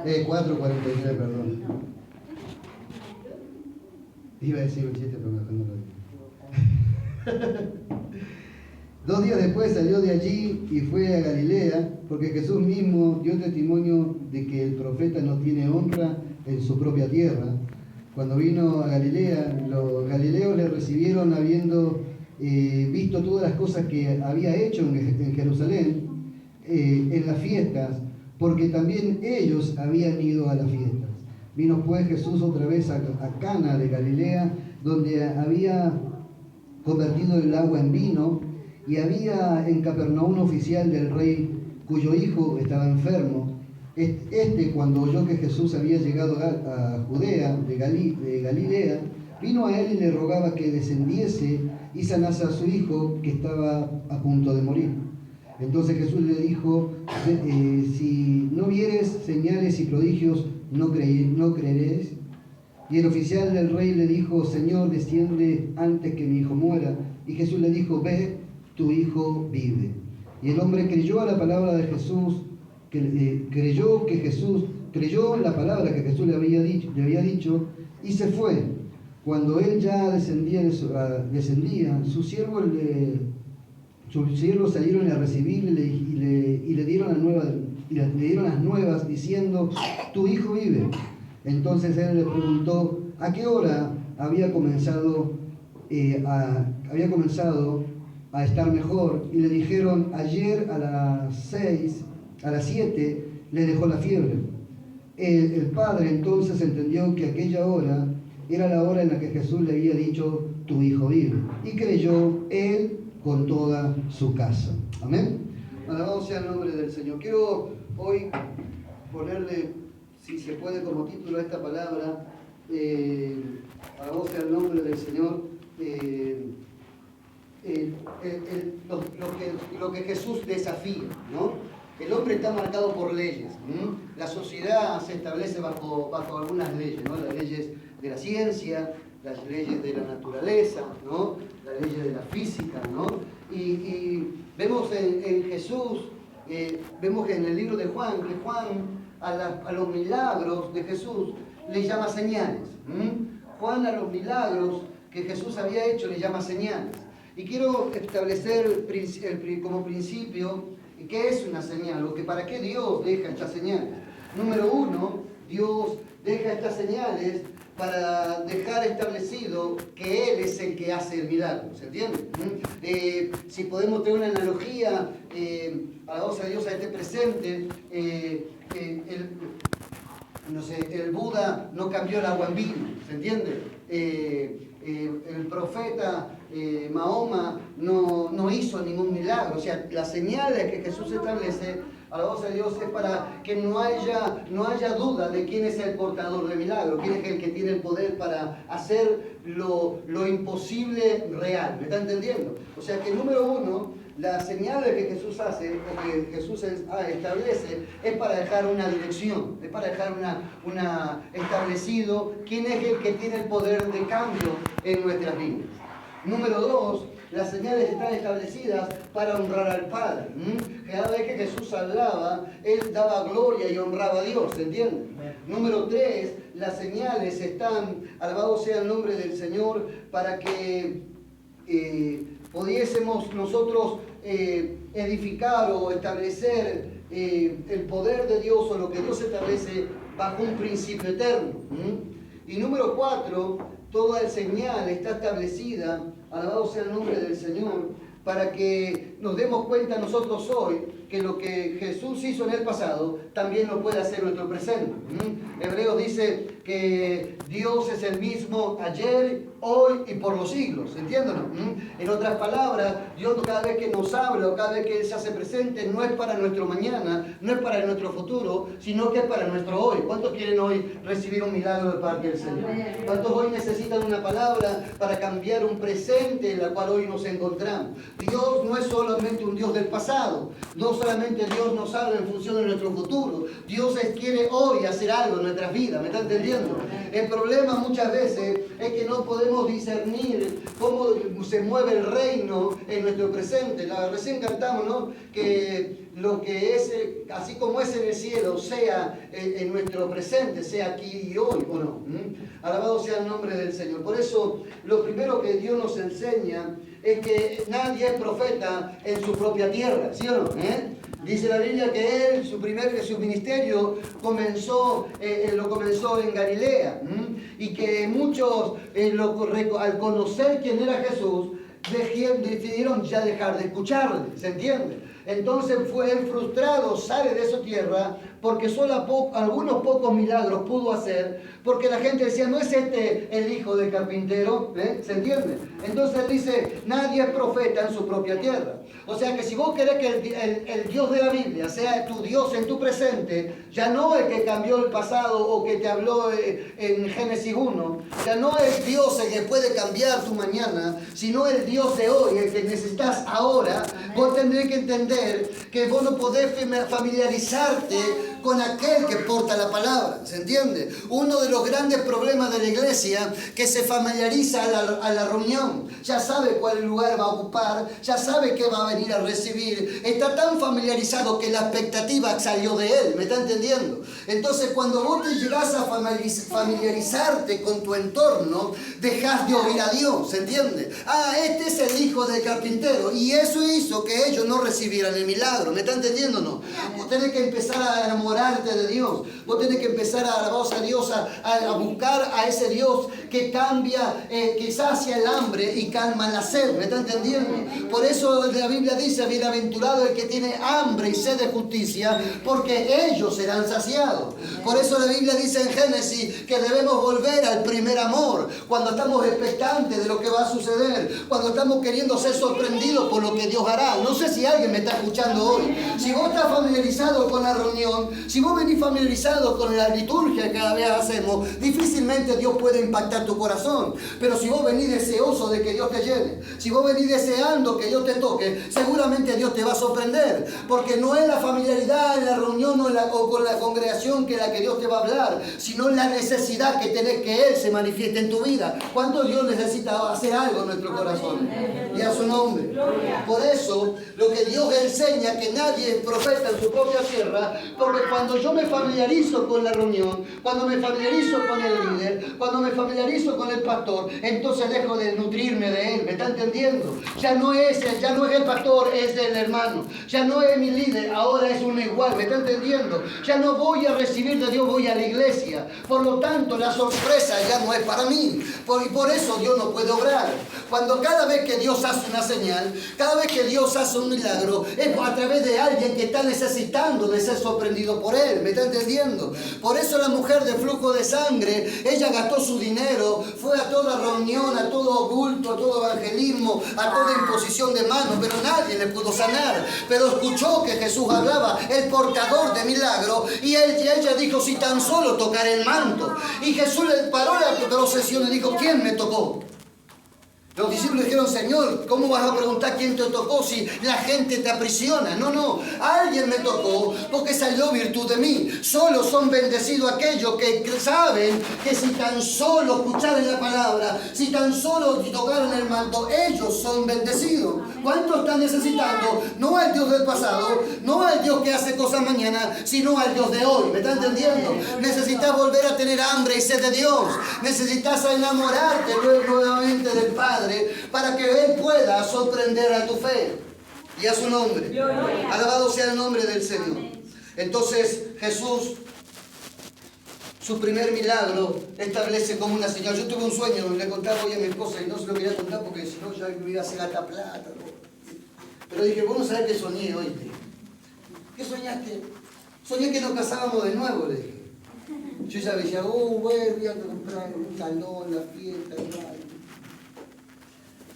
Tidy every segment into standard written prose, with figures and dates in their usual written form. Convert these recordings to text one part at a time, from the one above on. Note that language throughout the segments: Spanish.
4:43, perdón. Iba a decir un chiste, pero mejor no lo digo. 2 días después salió de allí y fue a Galilea, porque Jesús mismo dio testimonio de que el profeta no tiene honra en su propia tierra. Cuando vino a Galilea, los galileos le recibieron habiendo visto todas las cosas que había hecho en Jerusalén, en las fiestas, porque también ellos habían ido a las fiestas. Vino pues Jesús otra vez a Cana de Galilea, donde había convertido el agua en vino, y había en Capernaum un oficial del rey cuyo hijo estaba enfermo. Cuando oyó que Jesús había llegado a Judea de Galilea, vino a él y le rogaba que descendiese y sanase a su hijo, que estaba a punto de morir. Entonces Jesús le dijo, si no vieres señales y prodigios, no creeréis. Y el oficial del rey le dijo, Señor, desciende antes que mi hijo muera. Y Jesús le dijo, ve, tu hijo vive. Y el hombre creyó a la palabra de Jesús, creyó la palabra que Jesús le había dicho, y se fue. Cuando él ya descendía, sus siervos salieron a recibirle y le dieron las nuevas diciendo, tu hijo vive. Entonces él le preguntó a qué hora había comenzado a estar mejor, y le dijeron, ayer a las 7 le dejó la fiebre. El padre entonces entendió que aquella hora era la hora en la que Jesús le había dicho, tu hijo vive, y creyó él con toda su casa. Amén. Alabado sea el nombre del Señor. Quiero hoy ponerle, si se puede, como título a esta palabra, alabado sea el nombre del Señor, lo que Jesús desafía, ¿no? El hombre está marcado por leyes. La sociedad se establece bajo algunas leyes, ¿no? Las leyes de la ciencia, las leyes de la naturaleza, ¿no? Las leyes de la física, ¿no? Y vemos en Jesús, vemos que en el libro de Juan, que Juan a los milagros de Jesús le llama señales. Juan a los milagros que Jesús había hecho le llama señales. Y quiero establecer como principio qué es una señal, o que para qué Dios deja estas señales. Número 1, Dios deja estas señales para dejar establecido que Él es el que hace el milagro, ¿se entiende? Si podemos tener una analogía, alabado sea Dios a este presente, el Buda no cambió el agua en vino, ¿se entiende? El profeta Mahoma no hizo ningún milagro. O sea, las señales que Jesús establece, alabado sea Dios, es para que no haya duda de quién es el portador de milagro, quién es el que tiene el poder para hacer lo imposible real. ¿Me está entendiendo? O sea que número 1, las señales que Jesús hace, o que Jesús establece, es para dejar una dirección, es para dejar establecido quién es el que tiene el poder de cambio en nuestras vidas. Número 2, las señales están establecidas para honrar al Padre. Cada vez que Jesús hablaba, Él daba gloria y honraba a Dios, ¿se entiende? Número 3, las señales están, alabado sea el nombre del Señor, para que pudiésemos nosotros edificar o establecer el poder de Dios, o lo que Dios establece bajo un principio eterno. Y número 4, toda señal está establecida, alabado sea el nombre del Señor, para que nos demos cuenta nosotros hoy que lo que Jesús hizo en el pasado también lo puede hacer en nuestro presente. Hebreos dice que Dios es el mismo ayer, hoy y por los siglos, ¿entienden? En otras palabras, Dios cada vez que nos habla o cada vez que Él se hace presente, no es para nuestro mañana, no es para nuestro futuro, sino que es para nuestro hoy. ¿Cuántos quieren hoy recibir un milagro de parte del Señor? ¿Cuántos hoy necesitan una palabra para cambiar un presente en el cual hoy nos encontramos? Dios no es solamente un Dios del pasado, no solamente Dios nos habla en función de nuestro futuro, Dios quiere hoy hacer algo en nuestras vidas, ¿me está entendiendo? El problema muchas veces es que no podemos discernir cómo se mueve el reino en nuestro presente. Recién cantamos, ¿no? Que lo que es, así como es en el cielo, sea en nuestro presente, sea aquí y hoy, ¿o no? Alabado sea el nombre del Señor. Por eso, lo primero que Dios nos enseña es que nadie es profeta en su propia tierra, ¿sí o no? Dice la Biblia que él, su ministerio lo comenzó en Galilea, y que muchos, al conocer quién era Jesús, decidieron ya dejar de escucharle, ¿se entiende? Entonces fue él frustrado, sale de su tierra, porque solo algunos pocos milagros pudo hacer, porque la gente decía, ¿no es este el hijo del carpintero? ¿Se entiende? Entonces él dice, nadie es profeta en su propia tierra. O sea que si vos querés que el Dios de la Biblia sea tu Dios en tu presente, ya no el que cambió el pasado o que te habló en Génesis 1, ya no es Dios el que puede cambiar tu mañana, sino el Dios de hoy, el que necesitas ahora. Vos tendrés que entender que vos no podés familiarizarte con aquel que porta la palabra, ¿se entiende? Uno de los grandes problemas de la iglesia, que se familiariza a la reunión, ya sabe cuál lugar va a ocupar, ya sabe qué va a venir a recibir, está tan familiarizado que la expectativa salió de él, ¿me está entendiendo? Entonces cuando vos te llegás a familiarizarte con tu entorno, dejás de oír a Dios, ¿se entiende? Este es el hijo del carpintero, y eso hizo que ellos no recibieran el milagro, ¿me está entendiendo o no? Vos tenés que empezar a enamorarte de Dios, vos tenés que empezar a alabar a Dios, a buscar a ese Dios que cambia, que sacia el hambre y calma la sed, ¿me está entendiendo? Por eso la Biblia dice, bienaventurado el que tiene hambre y sed de justicia, porque ellos serán saciados. Por eso la Biblia dice en Génesis que debemos volver al primer amor, cuando estamos expectantes de lo que va a suceder, cuando estamos queriendo ser sorprendidos por lo que Dios hará. No sé si alguien me está escuchando hoy. Si vos estás familiarizado con la reunión, si vos venís familiarizado con la liturgia que cada vez hacemos, difícilmente Dios puede impactar tu corazón. Pero si vos venís deseoso de que Dios te llene, si vos venís deseando que Dios te toque, seguramente Dios te va a sorprender. Porque no es la familiaridad en la reunión o con la congregación que Dios te va a hablar, sino la necesidad que tenés que Él se manifieste en tu vida. ¿Cuánto Dios necesita hacer algo en nuestro corazón? Y a su nombre. Por eso, lo que Dios enseña, que nadie es profeta en su propia tierra, porque cuando yo me familiarizo con la reunión, cuando me familiarizo con el líder, cuando me familiarizo con el pastor, entonces dejo de nutrirme de él, ¿me está entendiendo? Ya no es el pastor, es el hermano. Ya no es mi líder, ahora es uno igual, ¿me está entendiendo? Ya no voy a recibir de Dios, voy a la iglesia. Por lo tanto, la sorpresa ya no es para mí. Y por eso Dios no puede obrar. Cuando cada vez que Dios hace una señal, cada vez que Dios hace un milagro, es a través de alguien que está necesitando de ser sorprendido por él, ¿me está entendiendo? Por eso la mujer de flujo de sangre, ella gastó su dinero, fue a toda reunión, a todo culto, a todo evangelismo, a toda imposición de manos, pero nadie le pudo sanar. Pero escuchó que Jesús hablaba, el portador de milagro, y ella dijo, si tan solo tocaré el manto. Y Jesús le paró la procesión y dijo, ¿quién me tocó? Los discípulos dijeron, Señor, ¿cómo vas a preguntar quién te tocó si la gente te aprisiona? No, alguien me tocó porque salió virtud de mí. Solo son bendecidos aquellos que saben que si tan solo escucharan la palabra, si tan solo tocaran el manto, ellos son bendecidos. ¿Cuánto están necesitando? No al Dios del pasado, no al Dios que hace cosas mañana, sino al Dios de hoy. ¿Me están entendiendo? Necesitas volver a tener hambre y sed de Dios. Necesitas enamorarte nuevamente del Padre, para que Él pueda sorprender a tu fe. Y a su nombre. Alabado sea el nombre del Señor. Entonces Jesús, su primer milagro, establece como una señal. Yo tuve un sueño, le contaba hoy a mi esposa y no se lo quería contar porque si no ya me iba a hacer gata plata. Pero dije, vos no sabés qué soñé hoy. ¿Qué soñaste? Soñé que nos casábamos de nuevo, le dije. Yo ya decía, bueno, voy a comprar un talón, la fiesta,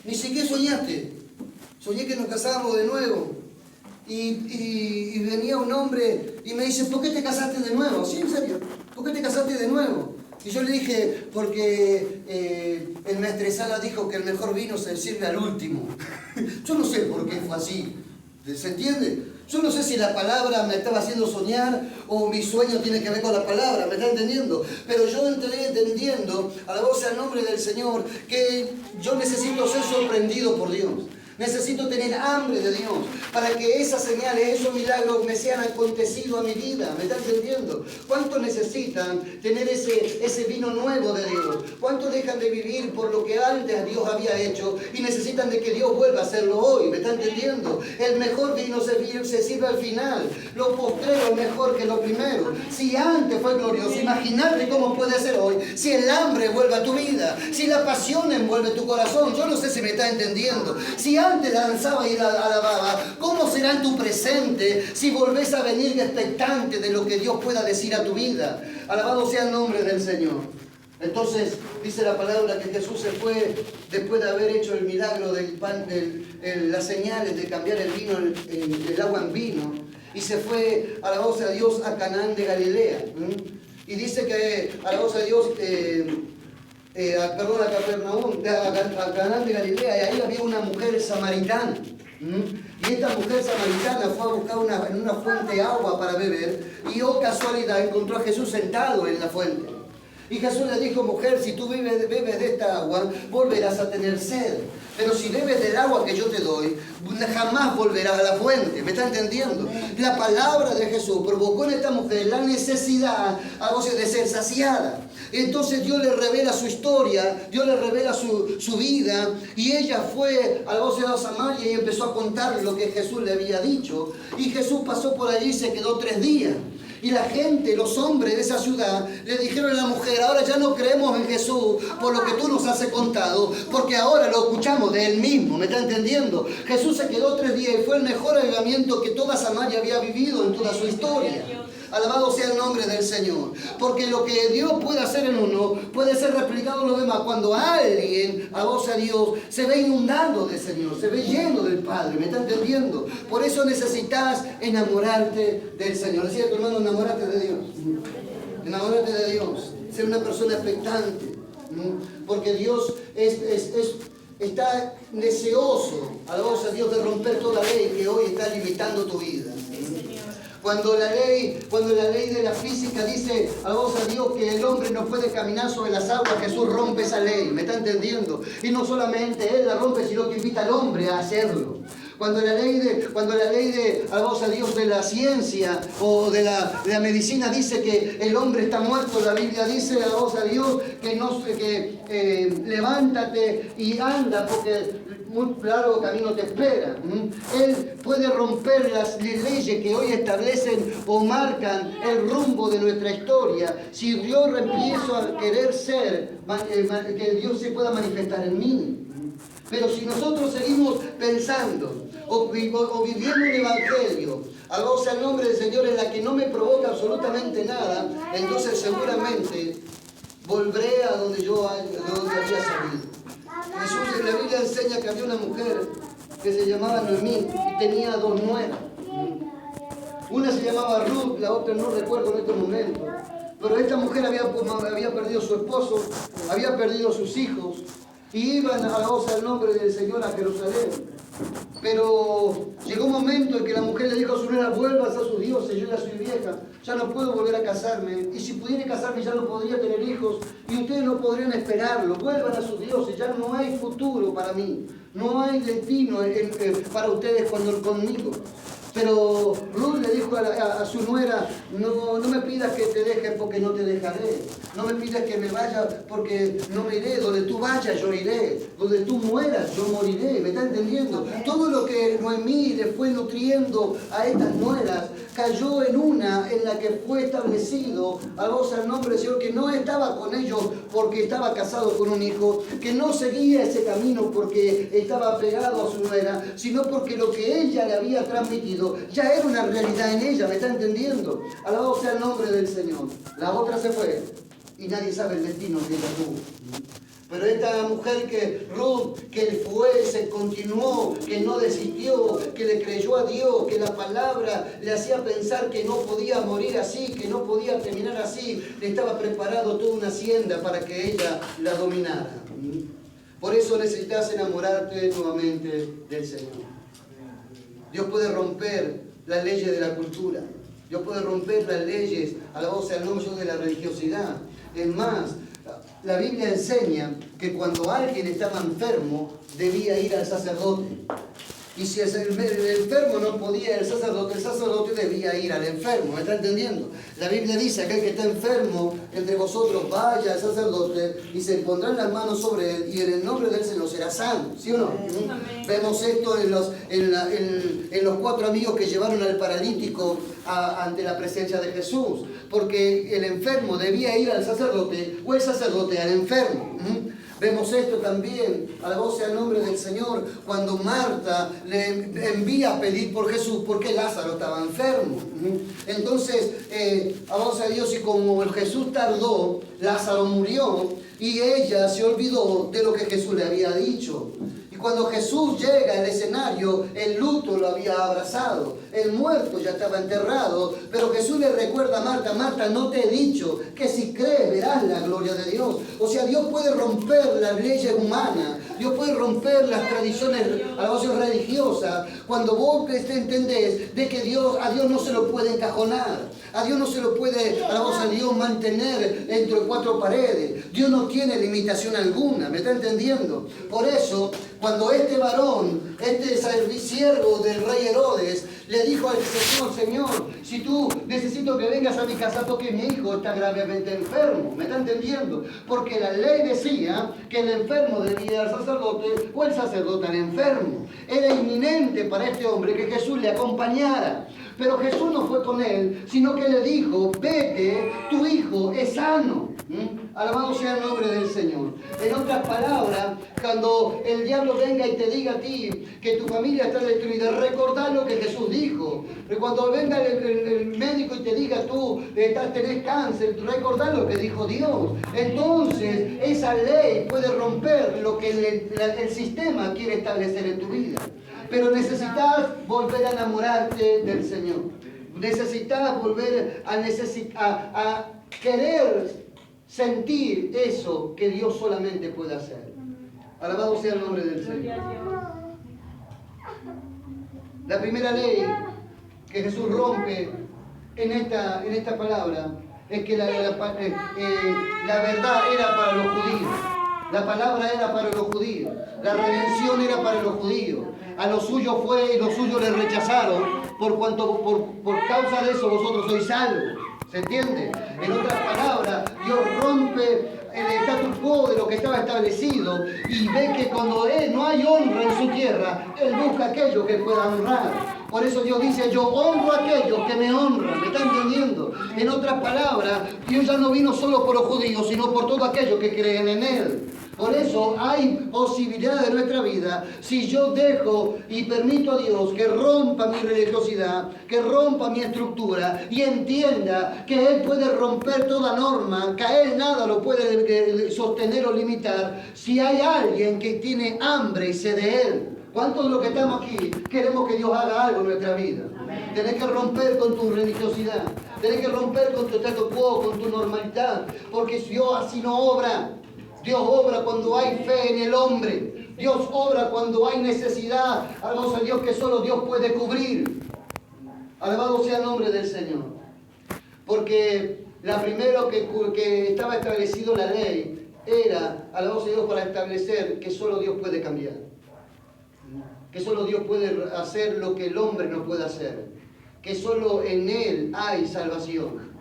Ni siquiera soñaste. Soñé que nos casábamos de nuevo. Y venía un hombre y me dice, ¿por qué te casaste de nuevo? Sí, en serio. ¿Por qué te casaste de nuevo? Y yo le dije, porque el maestresala dijo que el mejor vino se sirve al último. Yo no sé por qué fue así. ¿Se entiende? Yo no sé si la palabra me estaba haciendo soñar o mi sueño tiene que ver con la palabra, ¿me está entendiendo? Pero yo entré entendiendo, alabado sea el nombre del Señor, que yo necesito ser sorprendido por Dios. Necesito tener hambre de Dios para que esas señales, esos milagros me sean acontecidos a mi vida. ¿Me están entendiendo? ¿Cuántos necesitan tener ese vino nuevo de Dios? ¿Cuántos dejan de vivir por lo que antes Dios había hecho y necesitan de que Dios vuelva a hacerlo hoy? ¿Me están entendiendo? El mejor vino se sirve al final. Lo postrero es mejor que lo primero. Si antes fue glorioso, imagínate cómo puede ser hoy. Si el hambre vuelve a tu vida, si la pasión envuelve tu corazón. Yo no sé si me está entendiendo. Si antes la danzaba y la alababa, ¿cómo será en tu presente si volvés a venir expectante de lo que Dios pueda decir a tu vida? Alabado sea el nombre del Señor. Entonces dice la palabra que Jesús se fue después de haber hecho el milagro del pan, las señales de cambiar el vino, el agua en vino, y se fue, alabado sea Dios, a Canaán de Galilea. Y dice que, alabado sea Dios, a Capernaum, a Canaán de Galilea, y ahí había una mujer samaritana. Y esta mujer samaritana fue a buscar en una fuente de agua para beber, y casualidad encontró a Jesús sentado en la fuente. Y Jesús le dijo: mujer, si tú bebes de esta agua, volverás a tener sed. Pero si bebes del agua que yo te doy, jamás volverás a la fuente. ¿Me está entendiendo? La palabra de Jesús provocó en esta mujer la necesidad de ser saciada. Entonces Dios le revela su historia, Dios le revela su vida, y ella fue a Samaria y empezó a contar lo que Jesús le había dicho. Y Jesús pasó por allí y se quedó 3 días. Y la gente, los hombres de esa ciudad, le dijeron a la mujer: ahora ya no creemos en Jesús por lo que tú nos has contado, porque ahora lo escuchamos de Él mismo. ¿Me está entendiendo? Jesús se quedó 3 días y fue el mejor avivamiento que toda Samaria había vivido en toda su historia. Alabado sea el nombre del Señor. Porque lo que Dios puede hacer en uno puede ser replicado en los demás. Cuando alguien, alabado sea Dios, se ve inundado del Señor, se ve lleno del Padre. ¿Me está entendiendo? Por eso necesitas enamorarte del Señor. Decía a tu hermano: enamórate de Dios. Enamórate de Dios. Ser una persona expectante. Porque Dios está deseoso, alabado sea Dios, de romper toda ley que hoy está limitando tu vida. Cuando la ley de la física dice, alabado sea Dios, que el hombre no puede caminar sobre las aguas, Jesús rompe esa ley. ¿Me está entendiendo? Y no solamente Él la rompe, sino que invita al hombre a hacerlo. Cuando la ley de alabado sea Dios, de la ciencia o de la medicina dice que el hombre está muerto, la Biblia dice, alabado sea Dios, que levántate y anda, porque muy largo camino te espera. Él puede romper las leyes que hoy establecen o marcan el rumbo de nuestra historia. Si Dios empieza a querer ser, que Dios se pueda manifestar en mí. Pero si nosotros seguimos pensando o viviendo un evangelio, alabado sea el nombre del Señor, en la que no me provoca absolutamente nada, entonces seguramente volveré a donde había salido. Jesús en la Biblia enseña que había una mujer que se llamaba Noemí y tenía 2 nueras. Una se llamaba Ruth, la otra no recuerdo en este momento. Pero esta mujer había perdido su esposo, había perdido sus hijos, y iban a la voz del nombre del Señor a Jerusalén. Pero llegó un momento en que la mujer le dijo a su nuera: vuelvas a sus dioses, yo ya soy vieja, ya no puedo volver a casarme, y si pudiera casarme ya no podría tener hijos, y ustedes no podrían esperarlo, vuelvan a sus dioses, ya no hay futuro para mí, no hay destino para ustedes conmigo. Pero Ruth le dijo a su nuera: no me pidas que te dejes, porque no te dejaré. No me pidas que me vaya, porque no me iré. Donde tú vayas yo iré. Donde tú mueras yo moriré. ¿Me está entendiendo? Todo lo que Noemí le fue nutriendo a estas nueras cayó en una en la que fue establecido, alabado sea el nombre del Señor, que no estaba con ellos porque estaba casado con un hijo, que no seguía ese camino porque estaba pegado a su nuera, sino porque lo que ella le había transmitido ya era una realidad en ella. ¿Me está entendiendo? Alabado sea el nombre del Señor. La otra se fue y nadie sabe el destino que ella tuvo. Pero esta mujer Ruth, que fue, se continuó, que no desistió, que le creyó a Dios, que la palabra le hacía pensar que no podía morir así, que no podía terminar así, le estaba preparado toda una hacienda para que ella la dominara. Por eso necesitas enamorarte nuevamente del Señor. Dios puede romper las leyes de la cultura. Dios puede romper las leyes, alabado sea el nombre de la religiosidad. Es más, la Biblia enseña que cuando alguien estaba enfermo, debía ir al sacerdote. Y si el enfermo no podía ir al sacerdote, el sacerdote debía ir al enfermo. ¿Me está entendiendo? La Biblia dice, aquel que está enfermo entre vosotros vaya al sacerdote y se pondrán las manos sobre él y en el nombre del Señor será sano. ¿Sí o no? Vemos esto en los 4 amigos que llevaron al paralítico ante la presencia de Jesús. Porque el enfermo debía ir al sacerdote o el sacerdote al enfermo. Vemos esto también, alabado sea el nombre del Señor, cuando Marta le envía a pedir por Jesús porque Lázaro estaba enfermo. Entonces, alabado sea Dios, y como Jesús tardó, Lázaro murió y ella se olvidó de lo que Jesús le había dicho. Y cuando Jesús llega al escenario, el luto lo había abrazado, el muerto ya estaba enterrado, pero Jesús le recuerda a Marta, Marta, no te he dicho que si crees verás la gloria de Dios. O sea, Dios puede romper las leyes humanas, Dios puede romper las tradiciones, religiosas, cuando vos entendés de que a Dios no se lo puede encajonar. A Dios no se lo puede, a Dios, mantener entre 4 paredes. Dios no tiene limitación alguna, ¿me está entendiendo? Por eso, cuando este varón, este siervo del rey Herodes, le dijo al Señor, Señor, si tú necesito que vengas a mi casa porque mi hijo está gravemente enfermo, ¿me está entendiendo? Porque la ley decía que el enfermo debía ir al sacerdote o el sacerdote al enfermo. Era inminente para este hombre que Jesús le acompañara. Pero Jesús no fue con él, sino que le dijo, vete, tu hijo es sano. Alabado sea el nombre del Señor. En otras palabras, cuando el diablo venga y te diga a ti que tu familia está destruida, recordá lo que Jesús dijo. Cuando venga el médico y te diga tú tenés cáncer, recordá lo que dijo Dios. Entonces, esa ley puede romper lo que el sistema quiere establecer en tu vida. Pero necesitas volver a enamorarte del Señor. Necesitas volver a querer sentir eso que Dios solamente puede hacer. Alabado sea el nombre del Señor. La primera ley que Jesús rompe en esta palabra es que la verdad era para los judíos. La palabra era para los judíos. La redención era para los judíos. A los suyos fue y los suyos le rechazaron, por causa de eso vosotros sois salvos. ¿Se entiende? En otras palabras, Dios rompe el status quo de lo que estaba establecido y ve que cuando no hay honra en su tierra, Él busca aquello que pueda honrar. Por eso Dios dice, yo honro a aquellos que me honran. ¿Me está entendiendo? En otras palabras, Dios ya no vino solo por los judíos, sino por todos aquellos que creen en Él. Por eso hay posibilidad de nuestra vida si yo dejo y permito a Dios que rompa mi religiosidad, que rompa mi estructura y entienda que Él puede romper toda norma, que a Él nada lo puede sostener o limitar si hay alguien que tiene hambre y sed de Él. ¿Cuántos de los que estamos aquí queremos que Dios haga algo en nuestra vida? Amén. Tenés que romper con tu religiosidad, tenés que romper con tu status quo, con tu normalidad, porque Dios así no obra. Dios obra cuando hay fe en el hombre. Dios obra cuando hay necesidad. Alabado sea Dios que solo Dios puede cubrir. Alabado sea el nombre del Señor. Porque la primero que estaba establecido la ley era, alabado sea Dios, para establecer que solo Dios puede cambiar. Que solo Dios puede hacer lo que el hombre no puede hacer. Que solo en Él hay salvación.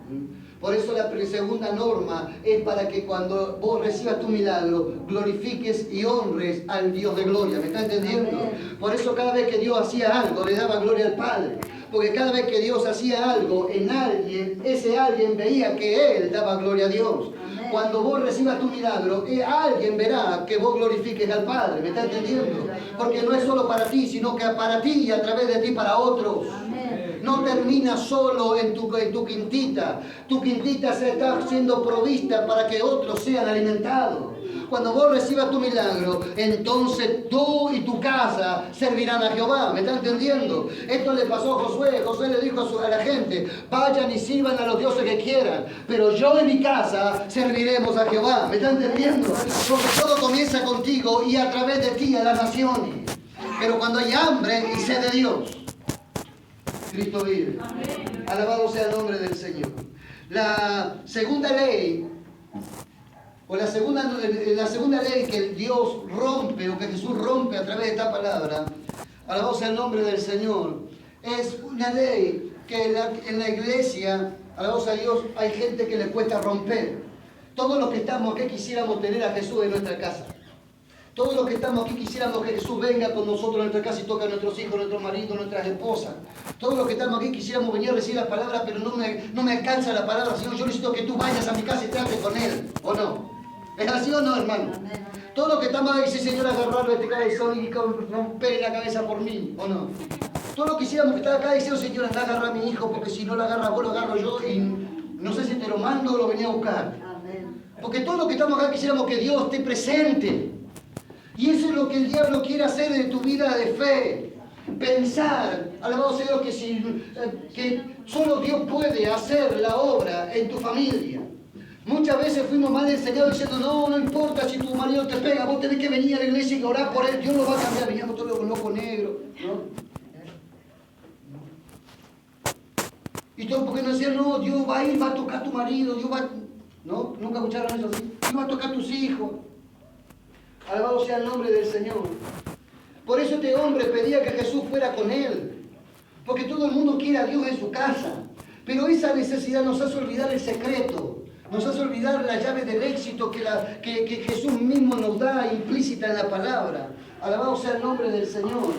Por eso la segunda norma es para que cuando vos recibas tu milagro, glorifiques y honres al Dios de gloria. ¿Me está entendiendo? Por eso cada vez que Dios hacía algo, le daba gloria al Padre. Porque cada vez que Dios hacía algo en alguien, ese alguien veía que Él daba gloria a Dios. Cuando vos recibas tu milagro, alguien verá que vos glorifiques al Padre. ¿Me está entendiendo? Porque no es solo para ti, sino que para ti y a través de ti para otros. No termina solo en tu quintita. Tu quintita se está siendo provista para que otros sean alimentados. Cuando vos recibas tu milagro, entonces tú y tu casa servirán a Jehová. ¿Me está entendiendo? Esto le pasó a Josué. Josué le dijo a la gente, vayan y sirvan a los dioses que quieran, pero yo y mi casa serviremos a Jehová. ¿Me está entendiendo? Porque todo comienza contigo y a través de ti a las naciones. Pero cuando hay hambre y sed de Dios, Cristo vive. Amén. Alabado sea el nombre del Señor. La segunda ley o la segunda ley que Dios rompe, o que Jesús rompe a través de esta palabra, alabado sea el nombre del Señor, es una ley que en la iglesia, alabado sea Dios, hay gente que le cuesta romper. Todos los que estamos aquí quisiéramos tener a Jesús en nuestra casa. Todos los que estamos aquí quisiéramos que Jesús venga con nosotros a nuestra casa y toque a nuestros hijos, nuestros maridos, nuestras esposas. Todos los que estamos aquí quisiéramos venir a recibir la palabra, pero no me alcanza la palabra, Señor. Yo necesito que tú vayas a mi casa y trates con Él, ¿o no? ¿Es así o no, hermano? Todos los que estamos aquí, sí, Señor, agarrarlo este cabezón y romper la cabeza por mí, ¿o no? Todos los que quisiéramos que estar acá diciendo, Señor, anda a agarrar a mi hijo, porque si no lo agarras vos, lo agarro yo y no sé si te lo mando o lo venía a buscar. Porque todos los que estamos acá quisiéramos que Dios esté presente. Y eso es lo que el diablo quiere hacer de tu vida de fe. Pensar, alabado sea Dios, que solo Dios puede hacer la obra en tu familia. Muchas veces fuimos mal enseñados diciendo, no importa si tu marido te pega, vos tenés que venir a la iglesia y orar por él, Dios lo va a cambiar. Veníamos todos con loco negro, ¿no? Y todo porque nos decían, no, Dios va a ir, va a tocar a tu marido, Dios va a... ¿No? ¿Nunca escucharon eso así? Dios va a tocar a tus hijos. Alabado sea el nombre del Señor. Por eso este hombre pedía que Jesús fuera con él. Porque todo el mundo quiere a Dios en su casa. Pero esa necesidad nos hace olvidar el secreto. Nos hace olvidar la llave del éxito que Jesús mismo nos da implícita en la palabra. Alabado sea el nombre del Señor.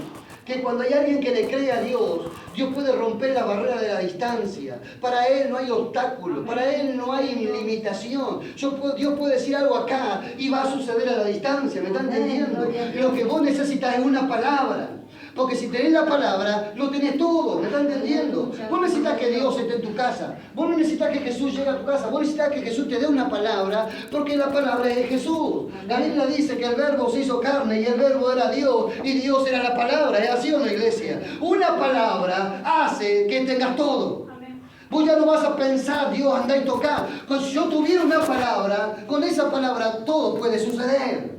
Que cuando hay alguien que le cree a Dios, Dios puede romper la barrera de la distancia. Para Él no hay obstáculo, para Él no hay limitación. Dios puede decir algo acá y va a suceder a la distancia, ¿me están entendiendo? Lo que vos necesitas es una palabra. Porque si tenés la palabra, lo tenés todo, ¿me están entendiendo? Vos necesitas que Dios esté en tu casa. Vos no necesitas que Jesús llegue a tu casa. Vos necesitas que Jesús te dé una palabra, porque la palabra es de Jesús. La Biblia dice que el verbo se hizo carne y el verbo era Dios y Dios era la palabra. ¿Es así o no, iglesia? Una palabra hace que tengas todo. Vos ya no vas a pensar, Dios, anda y tocar. Si yo tuviera una palabra, con esa palabra todo puede suceder.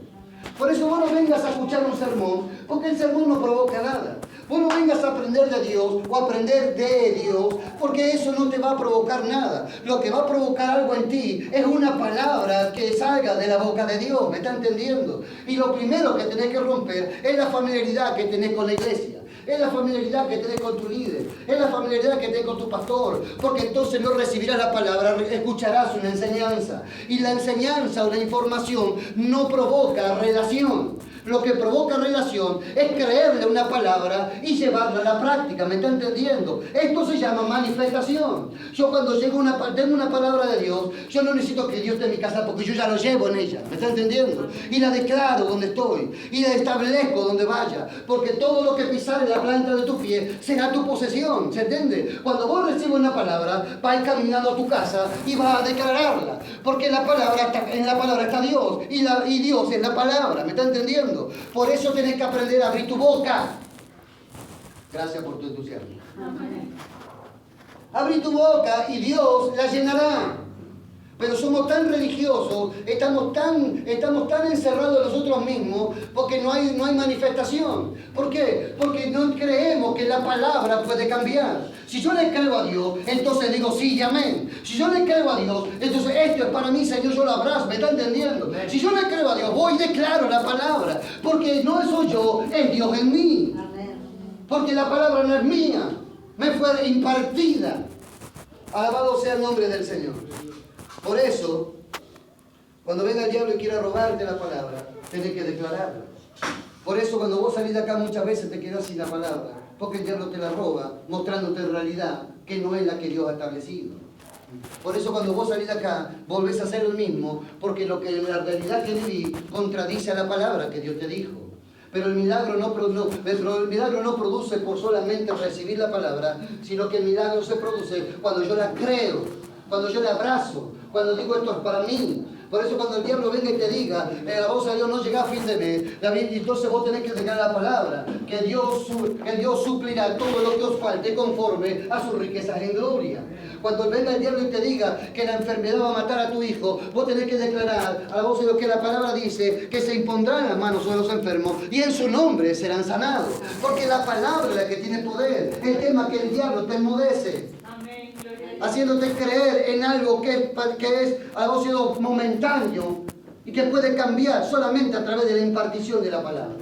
Por eso vos no vengas a escuchar un sermón, porque el sermón no provoca nada. Vos no vengas a aprender de Dios o a aprender de Dios, porque eso no te va a provocar nada. Lo que va a provocar algo en ti es una palabra que salga de la boca de Dios, ¿me está entendiendo? Y lo primero que tenés que romper es la familiaridad que tenés con la iglesia. Es la familiaridad que tenés con tu líder, es la familiaridad que tenés con tu pastor, porque entonces no recibirás la palabra, escucharás una enseñanza. Y la enseñanza o la información no provoca relación. Lo que provoca relación es creerle una palabra y llevarla a la práctica, ¿me está entendiendo? Esto se llama manifestación. Yo cuando tengo una palabra de Dios, yo no necesito que Dios esté en mi casa porque yo ya lo llevo en ella, ¿me está entendiendo? Y la declaro donde estoy, y la establezco donde vaya, porque todo lo que pisar en la planta de tu pie será tu posesión, ¿se entiende? Cuando vos recibes una palabra, vas caminando a tu casa y vas a declararla, porque en la palabra está Dios, y Dios es la palabra, ¿me está entendiendo? Por eso tenés que aprender a abrir tu boca. Gracias por tu entusiasmo. Abrí tu boca y Dios la llenará. Pero somos tan religiosos, estamos tan encerrados en nosotros mismos, porque no hay manifestación. ¿Por qué? Porque no creemos que la palabra puede cambiar. Si yo le creo a Dios, entonces digo sí y amén. Si yo le creo a Dios, entonces esto es para mí, Señor, yo lo abrazo, ¿me está entendiendo? Si yo le creo a Dios, voy y declaro la palabra, porque no soy yo, es Dios en mí. Porque la palabra no es mía, me fue impartida. Alabado sea el nombre del Señor. Por eso, cuando venga el diablo y quiera robarte la palabra, tenés que declararla. Por eso cuando vos salís de acá muchas veces te quedás sin la palabra, porque el diablo te la roba, mostrándote en realidad que no es la que Dios ha establecido. Por eso cuando vos salís de acá, volvés a ser el mismo, porque lo que en la realidad que viví contradice a la palabra que Dios te dijo. Pero el milagro no produce por solamente recibir la palabra, sino que el milagro se produce cuando yo la creo, cuando yo la abrazo, cuando digo esto es para mí. Por eso cuando el diablo venga y te diga, la voz de Dios no llega a fin de mes, entonces vos tenés que declarar la palabra, que Dios suplirá todo lo que os falte conforme a sus riquezas en gloria. Cuando venga el diablo y te diga que la enfermedad va a matar a tu hijo, vos tenés que declarar a la voz de Dios que la palabra dice que se impondrán las manos sobre los enfermos y en su nombre serán sanados. Porque la palabra es la que tiene poder. El tema es que el diablo te enmudece, haciéndote creer en algo que es a vos momentáneo, y que puede cambiar solamente a través de la impartición de la palabra.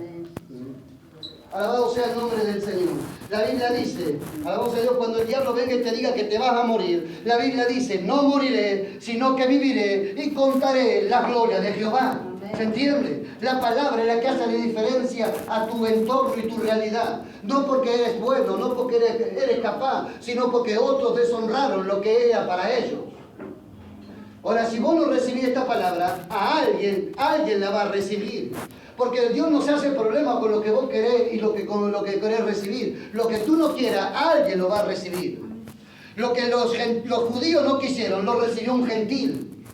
Alabado sea el nombre del Señor. La Biblia dice, alabado sea Dios, cuando el diablo venga y te diga que te vas a morir, la Biblia dice, no moriré, sino que viviré y contaré la gloria de Jehová. ¿Se entiende? La palabra es la que hace la diferencia a tu entorno y tu realidad. No porque eres bueno, no porque eres capaz, sino porque otros deshonraron lo que era para ellos. Ahora, si vos no recibís esta palabra, a alguien la va a recibir. Porque Dios no se hace problema con lo que vos querés y con lo que querés recibir. Lo que tú no quieras, alguien lo va a recibir. Lo que los judíos no quisieron, lo recibió un gentil.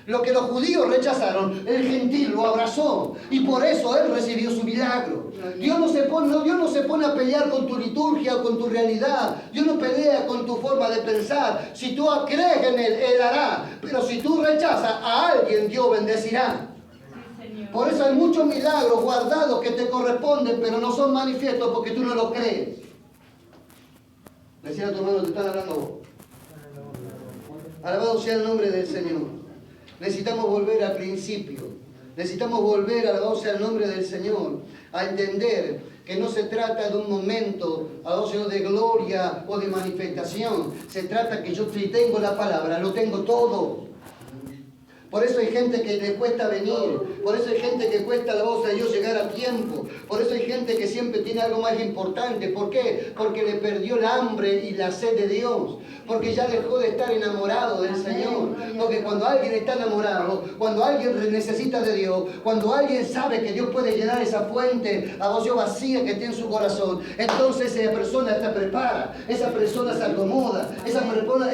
Lo que los judíos rechazaron, el gentil lo abrazó. Y por eso él recibió su milagro. Dios no se pone a pelear con tu liturgia o con tu realidad. Dios no pelea con tu forma de pensar. Si tú crees en Él, Él hará. Pero si tú rechazas a alguien, Dios bendecirá. Por eso hay muchos milagros guardados que te corresponden, pero no son manifiestos porque tú no lo crees. Decía a tu hermano, te están hablando vos. Alabado sea el nombre del Señor. Necesitamos volver al principio. Necesitamos volver, alabado sea el nombre del Señor, a entender que no se trata de un momento, alabado sea, de gloria o de manifestación. Se trata que yo si tengo la palabra, lo tengo todo. Por eso hay gente que le cuesta venir, por eso hay gente que cuesta la voz de Dios llegar a tiempo, por eso hay gente que siempre tiene algo más importante. ¿Por qué? Porque le perdió el hambre y la sed de Dios, porque ya dejó de estar enamorado del Señor. Porque cuando alguien está enamorado, cuando alguien necesita de Dios, cuando alguien sabe que Dios puede llenar esa fuente a vacío vacía que tiene en su corazón, entonces esa persona se prepara, esa persona se acomoda, esa persona